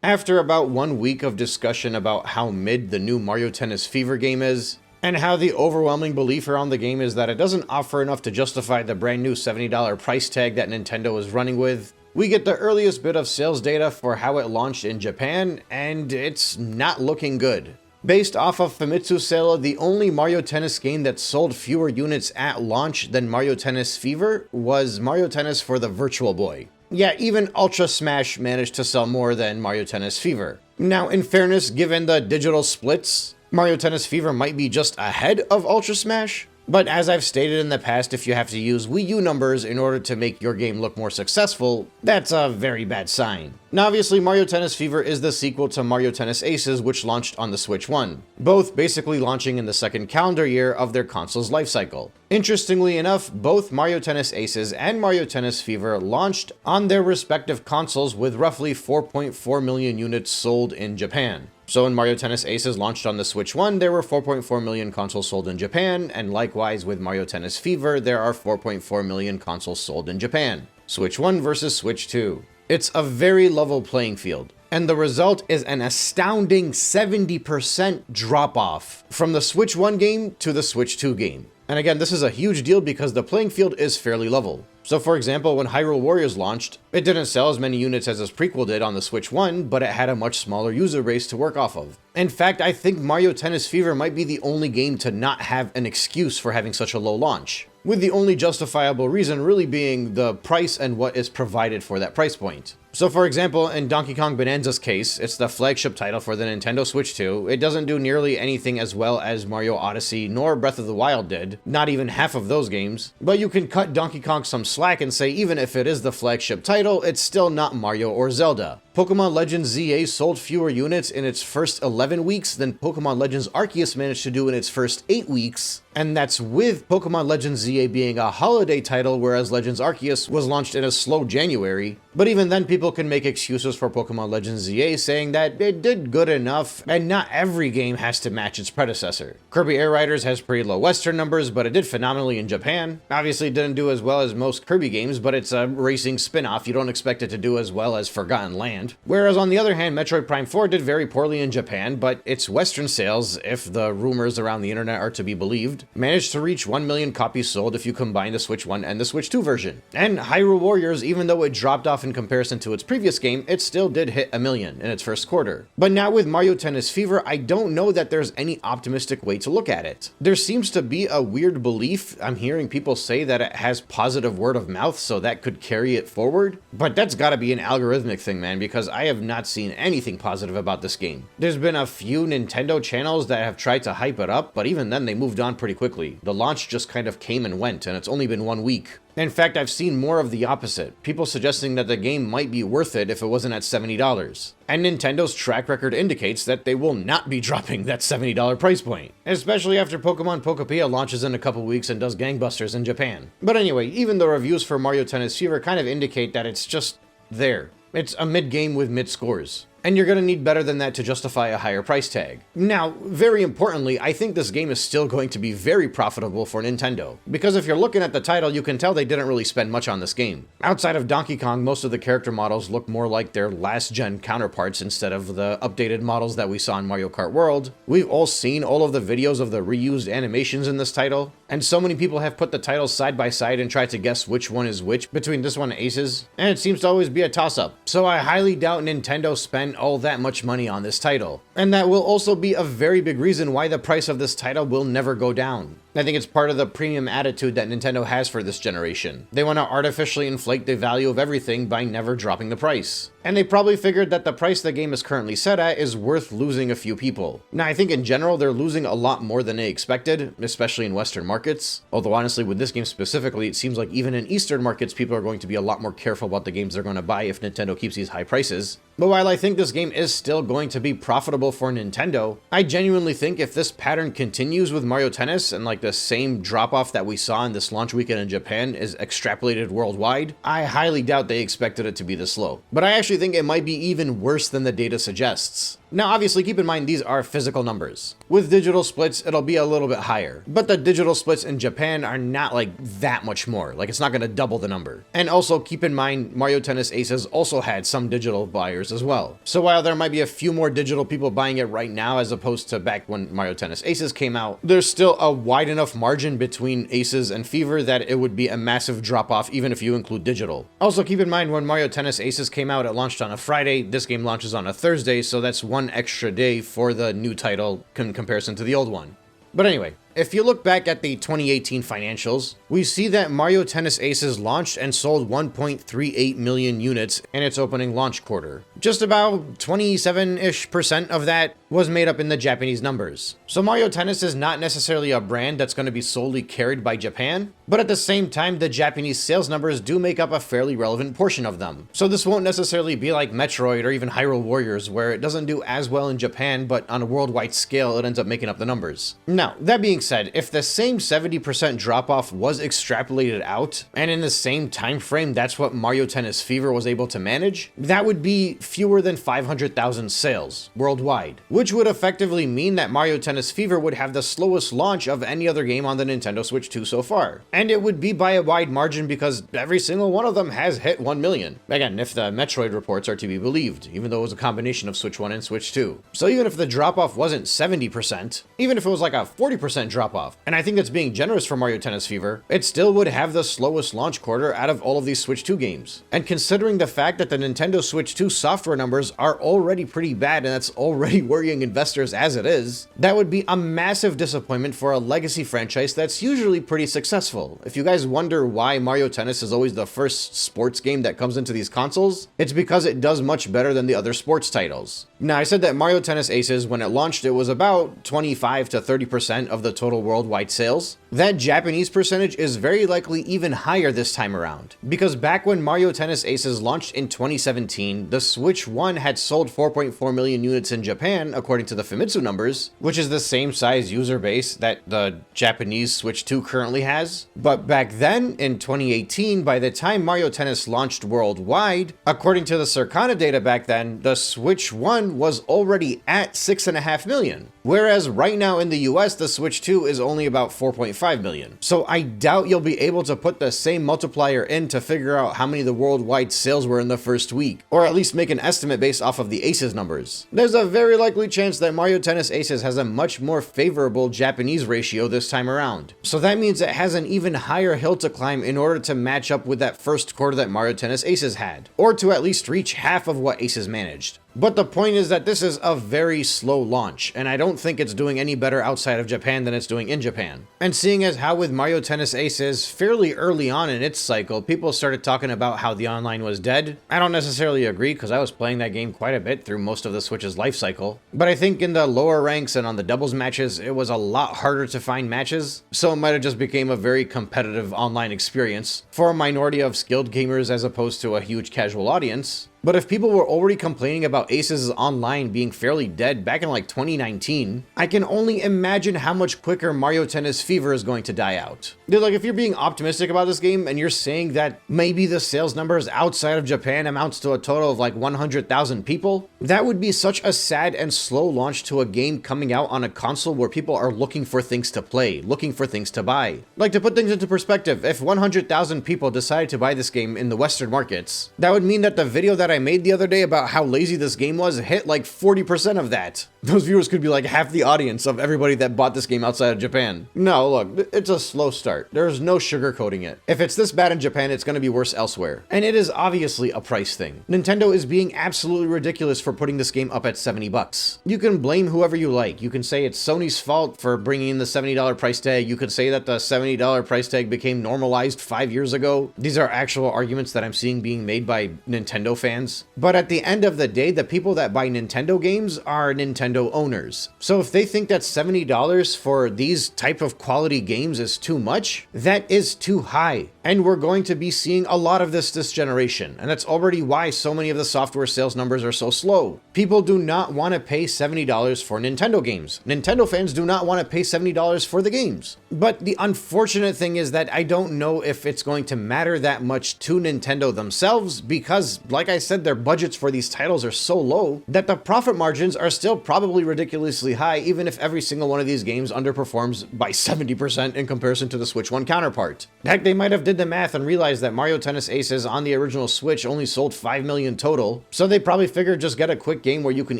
After about 1 week of discussion about how mid the new Mario Tennis Fever game is, and how the overwhelming belief around the game is that it doesn't offer enough to justify the brand new $70 price tag that Nintendo is running with, we get the earliest bit of sales data for how it launched in Japan, and it's not looking good. Based off of Famitsu Sale, the only Mario Tennis game that sold fewer units at launch than Mario Tennis Fever was Mario Tennis for the Virtual Boy. Yeah, even Ultra Smash managed to sell more than Mario Tennis Fever. Now, in fairness, given the digital splits, Mario Tennis Fever might be just ahead of Ultra Smash, but as I've stated in the past, if you have to use Wii U numbers in order to make your game look more successful, that's a very bad sign. Now obviously, Mario Tennis Fever is the sequel to Mario Tennis Aces, which launched on the Switch 1, both basically launching in the second calendar year of their console's lifecycle. Interestingly enough, both Mario Tennis Aces and Mario Tennis Fever launched on their respective consoles with roughly 4.4 million units sold in Japan. So when Mario Tennis Aces launched on the Switch 1, there were 4.4 million consoles sold in Japan, and likewise with Mario Tennis Fever, there are 4.4 million consoles sold in Japan. Switch 1 versus Switch 2. It's a very level playing field, and the result is an astounding 70% drop-off from the Switch 1 game to the Switch 2 game. And again, this is a huge deal because the playing field is fairly level. So for example, when Hyrule Warriors launched, it didn't sell as many units as its prequel did on the Switch 1, but it had a much smaller user base to work off of. In fact, I think Mario Tennis Fever might be the only game to not have an excuse for having such a low launch, with the only justifiable reason really being the price and what is provided for that price point. So for example, in Donkey Kong Bonanza's case, it's the flagship title for the Nintendo Switch 2. It doesn't do nearly anything as well as Mario Odyssey nor Breath of the Wild did, not even half of those games, but you can cut Donkey Kong some slack and say even if it is the flagship title, it's still not Mario or Zelda. Pokemon Legends ZA sold fewer units in its first 11 weeks than Pokemon Legends Arceus managed to do in its first 8 weeks, and that's with Pokemon Legends ZA being a holiday title, whereas Legends Arceus was launched in a slow January. But even then, people can make excuses for Pokemon Legends ZA, saying that it did good enough, and not every game has to match its predecessor. Kirby Air Riders has pretty low Western numbers, but it did phenomenally in Japan. Obviously, it didn't do as well as most Kirby games, but it's a racing spin-off. You don't expect it to do as well as Forgotten Land. Whereas on the other hand, Metroid Prime 4 did very poorly in Japan, but its Western sales, if the rumors around the internet are to be believed, managed to reach 1 million copies sold if you combine the Switch 1 and the Switch 2 version. And Hyrule Warriors, even though it dropped off in comparison to its previous game, it still did hit 1 million in its first quarter. But now with Mario Tennis Fever, I don't know that there's any optimistic way to look at it. There seems to be a weird belief. I'm hearing people say that it has positive word of mouth, so that could carry it forward. But that's gotta be an algorithmic thing, man, because I have not seen anything positive about this game. There's been a few Nintendo channels that have tried to hype it up, but even then they moved on pretty quickly. The launch just kind of came and went, and it's only been 1 week. In fact, I've seen more of the opposite, people suggesting that the game might be worth it if it wasn't at $70. And Nintendo's track record indicates that they will not be dropping that $70 price point, especially after Pokemon Pokopia launches in a couple weeks and does gangbusters in Japan. But anyway, even the reviews for Mario Tennis Fever kind of indicate that it's just there. It's a mid-game with mid-scores. And you're gonna need better than that to justify a higher price tag. Now, very importantly, I think this game is still going to be very profitable for Nintendo, because if you're looking at the title, you can tell they didn't really spend much on this game. Outside of Donkey Kong, most of the character models look more like their last-gen counterparts instead of the updated models that we saw in Mario Kart World. We've all seen all of the videos of the reused animations in this title, and so many people have put the titles side by side and tried to guess which one is which between this one and Aces, and it seems to always be a toss-up. So I highly doubt Nintendo spent all that much money on this title. And that will also be a very big reason why the price of this title will never go down. I think it's part of the premium attitude that Nintendo has for this generation. They want to artificially inflate the value of everything by never dropping the price. And they probably figured that the price the game is currently set at is worth losing a few people. Now, I think in general, they're losing a lot more than they expected, especially in Western markets. Although honestly, with this game specifically, it seems like even in Eastern markets, people are going to be a lot more careful about the games they're going to buy if Nintendo keeps these high prices. But while I think this game is still going to be profitable for Nintendo, I genuinely think if this pattern continues with Mario Tennis and like the same drop-off that we saw in this launch weekend in Japan is extrapolated worldwide, I highly doubt they expected it to be this low. But I actually think it might be even worse than the data suggests. Now, obviously, keep in mind these are physical numbers. With digital splits, it'll be a little bit higher, but the digital splits in Japan are not like that much more. Like, it's not going to double the number. And also keep in mind, Mario Tennis Aces also had some digital buyers players as well. So while there might be a few more digital people buying it right now as opposed to back when Mario Tennis Aces came out, there's still a wide enough margin between Aces and Fever that it would be a massive drop-off even if you include digital. Also keep in mind, when Mario Tennis Aces came out, it launched on a Friday. This game launches on a Thursday, so that's one extra day for the new title in comparison to the old one. But anyway, if you look back at the 2018 financials, we see that Mario Tennis Aces launched and sold 1.38 million units in its opening launch quarter. Just about 27-ish% of that was made up in the Japanese numbers. So Mario Tennis is not necessarily a brand that's going to be solely carried by Japan, but at the same time, the Japanese sales numbers do make up a fairly relevant portion of them. So this won't necessarily be like Metroid or even Hyrule Warriors, where it doesn't do as well in Japan, but on a worldwide scale, it ends up making up the numbers. Now, that being said, if the same 70% drop-off was extrapolated out, and in the same time frame that's what Mario Tennis Fever was able to manage, that would be fewer than 500,000 sales worldwide, which would effectively mean that Mario Tennis Fever would have the slowest launch of any other game on the Nintendo Switch 2 so far. And it would be by a wide margin because every single one of them has hit 1 million. Again, if the Metroid reports are to be believed, even though it was a combination of Switch 1 and Switch 2. So even if the drop-off wasn't 70%, even if it was like a 40% drop-off, and I think that's being generous for Mario Tennis Fever, it still would have the slowest launch quarter out of all of these Switch 2 games. And considering the fact that the Nintendo Switch 2 software numbers are already pretty bad and that's already worrying investors as it is, that would be a massive disappointment for a legacy franchise that's usually pretty successful. If you guys wonder why Mario Tennis is always the first sports game that comes into these consoles, it's because it does much better than the other sports titles. Now, I said that Mario Tennis Aces, when it launched, it was about 25 to 30% of the total worldwide sales. That Japanese percentage is very likely even higher this time around, because back when Mario Tennis Aces launched in 2017, the Switch 1 had sold 4.4 million units in Japan, according to the Famitsu numbers, which is the same size user base that the Japanese Switch 2 currently has. But back then, in 2018, by the time Mario Tennis launched worldwide, according to the Circana data back then, the Switch 1 was already at 6.5 million. Whereas right now in the US, the Switch 2 is only about 4.5 million. So I doubt you'll be able to put the same multiplier in to figure out how many the worldwide sales were in the first week, or at least make an estimate based off of the Aces numbers. There's a very likely chance that Mario Tennis Aces has a much more favorable Japanese ratio this time around. So that means it has an even higher hill to climb in order to match up with that first quarter that Mario Tennis Aces had, or to at least reach half of what Aces managed. But the point is that this is a very slow launch, and I don't think it's doing any better outside of Japan than it's doing in Japan. And seeing as how with Mario Tennis Aces, fairly early on in its cycle, people started talking about how the online was dead. I don't necessarily agree, because I was playing that game quite a bit through most of the Switch's life cycle. But I think in the lower ranks and on the doubles matches, it was a lot harder to find matches, so it might have just became a very competitive online experience for a minority of skilled gamers as opposed to a huge casual audience. But if people were already complaining about Aces Online being fairly dead back in like 2019, I can only imagine how much quicker Mario Tennis Fever is going to die out. Dude, like if you're being optimistic about this game and you're saying that maybe the sales numbers outside of Japan amounts to a total of like 100,000 people, that would be such a sad and slow launch to a game coming out on a console where people are looking for things to play, looking for things to buy. Like, to put things into perspective, if 100,000 people decided to buy this game in the Western markets, that would mean that the video that I made the other day about how lazy this game was hit like 40% of that. Those viewers could be like half the audience of everybody that bought this game outside of Japan. No, look, it's a slow start. There's no sugarcoating it. If it's this bad in Japan, it's going to be worse elsewhere. And it is obviously a price thing. Nintendo is being absolutely ridiculous for putting this game up at $70. You can blame whoever you like. You can say it's Sony's fault for bringing in the $70 price tag. You could say that the $70 price tag became normalized 5 years ago. These are actual arguments that I'm seeing being made by Nintendo fans. But at the end of the day, the people that buy Nintendo games are Nintendo owners. So if they think that $70 for these type of quality games is too much, that is too high. And we're going to be seeing a lot of this generation. And that's already why so many of the software sales numbers are so slow. People do not want to pay $70 for Nintendo games. Nintendo fans do not want to pay $70 for the games. But the unfortunate thing is that I don't know if it's going to matter that much to Nintendo themselves, because like I said, said, their budgets for these titles are so low that the profit margins are still probably ridiculously high, even if every single one of these games underperforms by 70% in comparison to the Switch 1 counterpart. Heck, they might have did the math and realized that Mario Tennis Aces on the original Switch only sold 5 million total, so they probably figured just get a quick game where you can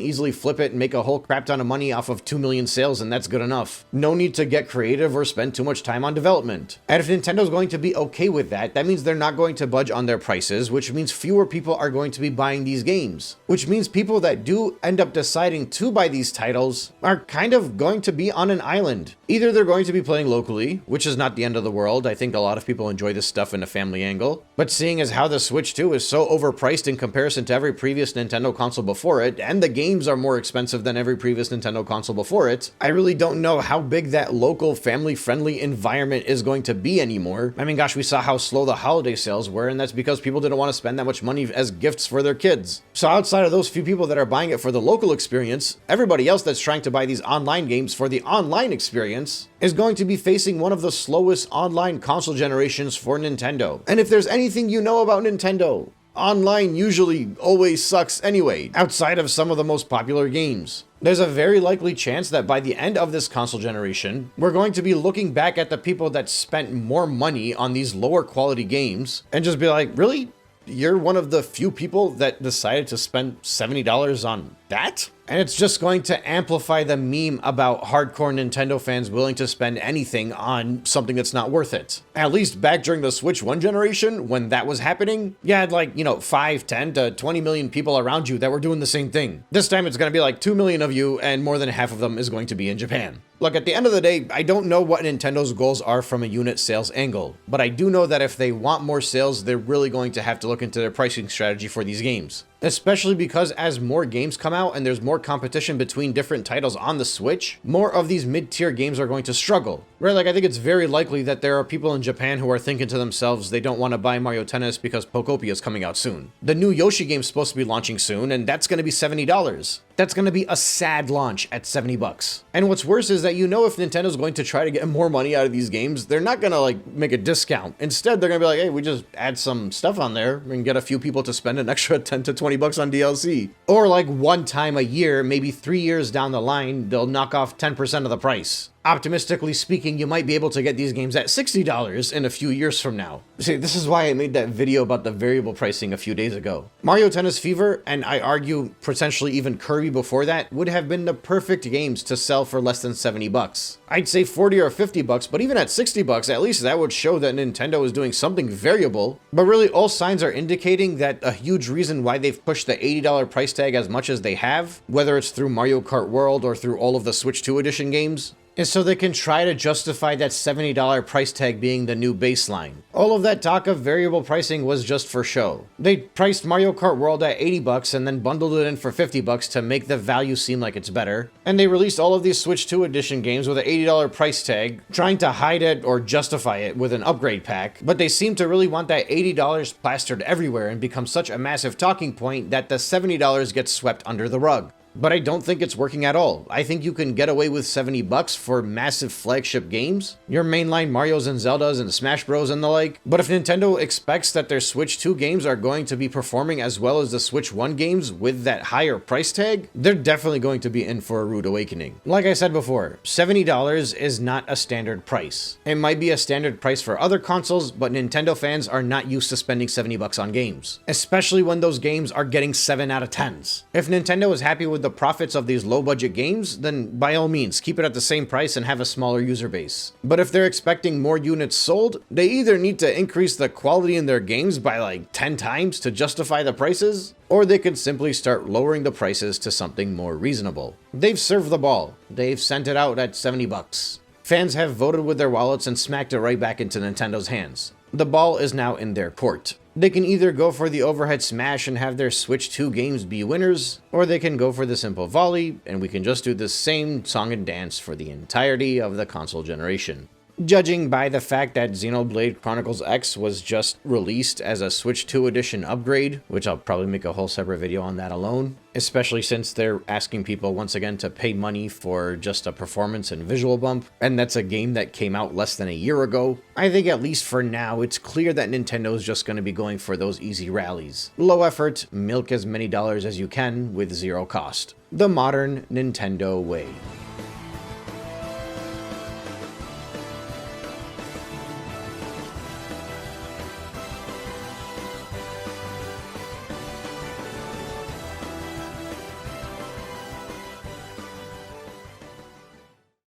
easily flip it and make a whole crap ton of money off of 2 million sales, and that's good enough. No need to get creative or spend too much time on development. And if Nintendo's going to be okay with that, that means they're not going to budge on their prices, which means fewer people are going to be buying these games. Which means people that do end up deciding to buy these titles are kind of going to be on an island. Either they're going to be playing locally, which is not the end of the world. I think a lot of people enjoy this stuff in a family angle. But seeing as how the Switch 2 is so overpriced in comparison to every previous Nintendo console before it, and the games are more expensive than every previous Nintendo console before it, I really don't know how big that local family-friendly environment is going to be anymore. I mean, gosh, we saw how slow the holiday sales were, and that's because people didn't want to spend that much money as gifts for their kids. So outside of those few people that are buying it for the local experience, everybody else that's trying to buy these online games for the online experience is going to be facing one of the slowest online console generations for Nintendo. And if there's anything you know about Nintendo, online usually always sucks anyway, outside of some of the most popular games. There's a very likely chance that by the end of this console generation, we're going to be looking back at the people that spent more money on these lower quality games and just be like, really? You're one of the few people that decided to spend $70 on that? And it's just going to amplify the meme about hardcore Nintendo fans willing to spend anything on something that's not worth it. At least back during the Switch 1 generation, when that was happening, you had 5, 10 to 20 million people around you that were doing the same thing. This time it's going to be like 2 million of you, and more than half of them is going to be in Japan. Look, at the end of the day, I don't know what Nintendo's goals are from a unit sales angle, but I do know that if they want more sales, they're really going to have to look into their pricing strategy for these games. Especially because as more games come out and there's more competition between different titles on the Switch, more of these mid-tier games are going to struggle. Right, I think it's very likely that there are people in Japan who are thinking to themselves they don't want to buy Mario Tennis because Pokopia is coming out soon. The new Yoshi game is supposed to be launching soon, and that's going to be $70. That's going to be a sad launch at $70. And what's worse is that if Nintendo's going to try to get more money out of these games, they're not going to make a discount. Instead, they're going to be like, hey, we just add some stuff on there and get a few people to spend an extra 10 to 20 bucks on DLC. Or one time a year, maybe 3 years down the line, they'll knock off 10% of the price. Optimistically speaking, you might be able to get these games at $60 in a few years from now. See, this is why I made that video about the variable pricing a few days ago. Mario Tennis Fever, and I argue potentially even Kirby before that, would have been the perfect games to sell for less than 70 bucks. I'd say 40 or 50 bucks, but even at 60 bucks, at least that would show that Nintendo is doing something variable. But really, all signs are indicating that a huge reason why they've pushed the $80 price tag as much as they have, whether it's through Mario Kart World or through all of the Switch 2 edition games, is so they can try to justify that $70 price tag being the new baseline. All of that talk of variable pricing was just for show. They priced Mario Kart World at 80 bucks and then bundled it in for 50 bucks to make the value seem like it's better. And they released all of these Switch 2 edition games with an $80 price tag, trying to hide it or justify it with an upgrade pack, but they seem to really want that $80 plastered everywhere and become such a massive talking point that the $70 gets swept under the rug. But I don't think it's working at all. I think you can get away with 70 bucks for massive flagship games, your mainline Marios and Zeldas and Smash Bros and the like. But if Nintendo expects that their Switch 2 games are going to be performing as well as the Switch 1 games with that higher price tag, they're definitely going to be in for a rude awakening. Like I said before, $70 is not a standard price. It might be a standard price for other consoles, but Nintendo fans are not used to spending 70 bucks on games, especially when those games are getting 7 out of 10s. If Nintendo is happy with the profits of these low budget games, then by all means keep it at the same price and have a smaller user base. But if they're expecting more units sold, they either need to increase the quality in their games by 10 times to justify the prices, or they could simply start lowering the prices to something more reasonable. They've served the ball. They've sent it out at 70 bucks. Fans have voted with their wallets and smacked it right back into Nintendo's hands. The ball is now in their court. They can either go for the overhead smash and have their Switch 2 games be winners, or they can go for the simple volley, and we can just do the same song and dance for the entirety of the console generation. Judging by the fact that Xenoblade Chronicles X was just released as a Switch 2 edition upgrade, which I'll probably make a whole separate video on that alone, especially since they're asking people once again to pay money for just a performance and visual bump, and that's a game that came out less than a year ago. I think at least for now, it's clear that Nintendo's just going to be going for those easy rallies. Low effort, milk as many dollars as you can with zero cost. The modern Nintendo way.